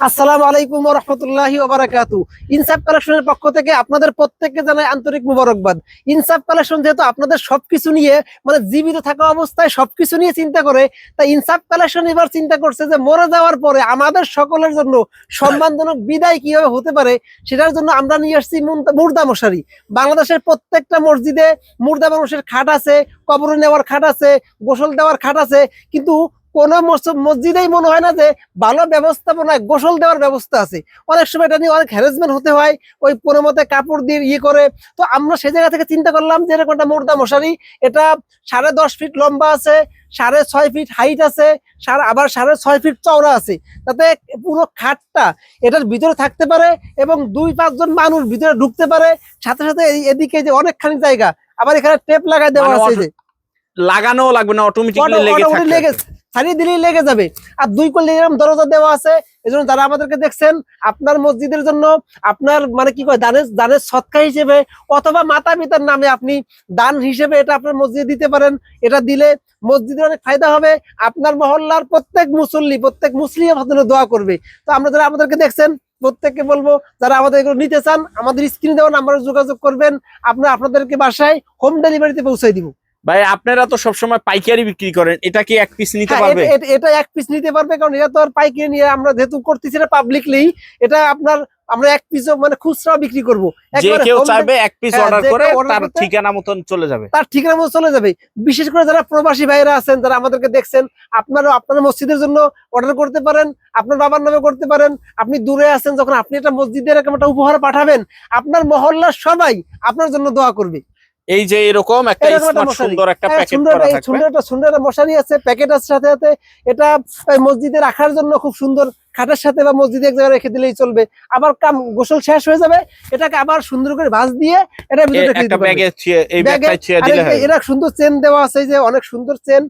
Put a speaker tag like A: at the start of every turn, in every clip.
A: আসসালামু আলাইকুম ওয়া রাহমাতুল্লাহি ওয়া বারাকাতুহু। ইনসাফ কালেকশনের পক্ষ থেকে আপনাদের প্রত্যেককে জানাই আন্তরিক মুবারকবাদ। ইনসাফ কালেকশন যেহেতু আপনাদের সবকিছু নিয়ে মানে জীবিত থাকা অবস্থায় সবকিছু নিয়ে চিন্তা করে, তাই ইনসাফ কালেকশন এবার চিন্তা করছে যে মরে যাওয়ার পরে আমাদের সকলের জন্য সম্মানজনক বিদায় কিভাবে হতে পারে, সেটার জন্য আমরা নিয়ে আসছি মুর্দা মশারি। বাংলাদেশের প্রত্যেকটা মসজিদে মুর্দা মানুষের খাট আছে, কবর নেওয়ার খাট আছে, গোসল দেওয়ার খাট আছে, কিন্তু কোন মসজিদেই মনে হয় না যে ভালো ব্যবস্থাপনায় গোসল দেওয়ার ব্যবস্থা আছে। অনেক সময় এটা নিয়ে অনেক হ্যারাসমেন্ট হতে হয়, ওই কোনো মতে কাপড় দিয়ে ইয়ে করে। তো আমরা সেই জায়গা থেকে চিন্তা করলাম যে এরকম একটা মুর্দা মশারি, এটা 10.5 ফিট লম্বা আছে, 6.5 ফিট হাইট আছে, আবার 6.5 ফিট চওড়া আছে, তাতে পুরো খাটটা এটার ভিতরে থাকতে পারে এবং 2-5 জন মানুষ ভিতরে ঢুকতে পারে। সাথে সাথে এদিকে যে অনেকখানি জায়গা, আবার এখানে টেপ লাগাই দেওয়া আছে, যে
B: লাগানো লাগবে না, অটোমেটিক্যালি লেগে
A: ছাড়িয়ে দিলেই লেগে যাবে। আর 2 কোণ এরকম দরজা দেওয়া আছে। এজন্য যারা আমাদেরকে দেখছেন, আপনার মসজিদের জন্য আপনার মানে কি কয় দানের সদকা হিসেবে অথবা মাতা পিতার নামে আপনি দান হিসেবে এটা আপনার মসজিদে দিতে পারেন। এটা দিলে মসজিদের অনেক ফায়দা হবে। আপনার মহল্লার প্রত্যেক মুসলিম আপনাদের দোয়া করবে। তো আমরা যারা আমাদেরকে দেখছেন প্রত্যেককে বলবো, যারা আমাদের এগুলো নিতে চান আমাদের স্ক্রিনে দেওয়া নাম্বারে যোগাযোগ করবেন, আপনাদেরকে বাসায় হোম ডেলিভারিতে পৌঁছে দিব।
B: ভাই আপনারা তো সবসময় পাইকারি বিক্রি করেন, এটা কি এক পিস নিতে পারবে?
A: এটা এক পিস নিতে পারবে, কারণ এটা তো আর পাইকারি নিয়ে আমরা যেহেতু করতেছি না পাবলিকলি, এটা আমরা এক পিসও মানে খুচরা বিক্রি করব।
B: যে কেউ চাইবে এক পিস অর্ডার করে তার ঠিকানা মতন চলে যাবে।
A: বিশেষ করে যারা প্রবাসী ভাইরা আছেন, যারা আমাদেরকে দেখছেন, আপনারা আপনার মসজিদের জন্য অর্ডার করতে পারেন, আপনার বাবার নামে করতে পারেন। আপনি দূরে আছেন, যখন আপনি একটা মসজিদে এরকম একটা উপহার পাঠাবেন, আপনার মহল্লার সবাই আপনার জন্য দোয়া করবে।
B: এই যে এরকম একটা সুন্দর একটা প্যাকেট করা থাকবে,
A: সুন্দর একটা মশারি আছে, প্যাকেট আছে সাথে সাথে। এটা মসজিদে রাখার জন্য খুব সুন্দর, খাটের সাথে বা মসজিদে এক জায়গায় রেখে দিলেই চলবে। আবার গোসল শেষ হয়ে যাবে, এটাকে আবার সুন্দর করে ভাঁজ দিয়ে এটা ভিতরে রেখে দিতে পারবে। এরা সুন্দর চেন দেওয়া আছে, যে অনেক সুন্দর চেন,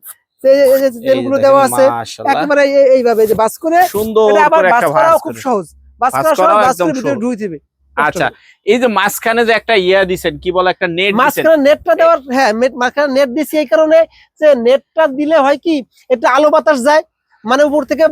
A: চেনগুলো দেওয়া আছে একেবারে এইভাবে যে বাস করে সুন্দর। আবার বাস করাও খুব সহজ, বাস করা বাস করে ভিতরে ঢুকে দিবে।
B: আচ্ছা, এই যে মাঝখানে যে একটা ইয়া দিবেন, কি বলে, একটা নেট দিবেন,
A: মাঝখানে নেটটা দেওয়ার, হ্যাঁ মাঝখানে নেট দিছি এই কারণে যে নেটটা দিলে হয় কি, এটা আলো বাতাস যায়, মানে উপর থেকে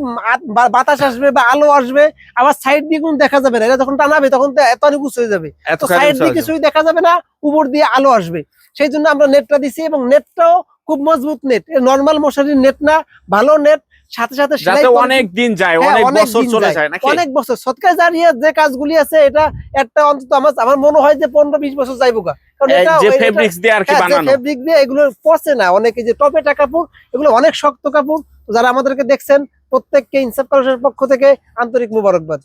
A: বাতাস আসবে বা আলো আসবে, আবার সাইড দিয়ে কোনো দেখা যাবে না। এটা যখন টানাবে তখন তো এত অনেক উঁচু হয়ে যাবে, তো সাইড দিয়ে কিছুই দেখা যাবে না, উপর দিয়ে আলো আসবে। সেই জন্য আমরা নেটটা দিছি, এবং নেটটাও খুব মজবুত নেট, নরমাল মশারির নেট না, ভালো নেট। সাথে সাথে
B: অনেক দিন যায়, অনেক বছর চলে যায়,
A: অনেক বছর সদকা জারিয়া যে কাজগুলি আছে, এটা একটা অন্তত আমার মনে হয় যে 15-20 বছর যাইবো, কারণ এটা
B: ফেব্রিক্স দিয়ে আর কি বানানো,
A: ফেব্রিক দিয়ে এগুলো পচে না। অনেকে যে টপেটা কাপড়, এগুলো অনেক শক্ত কাপড়। যারা আমাদেরকে দেখছেন প্রত্যেককে ইনসাফ কালেকশনের পক্ষ থেকে আন্তরিক মুবারকবাদ।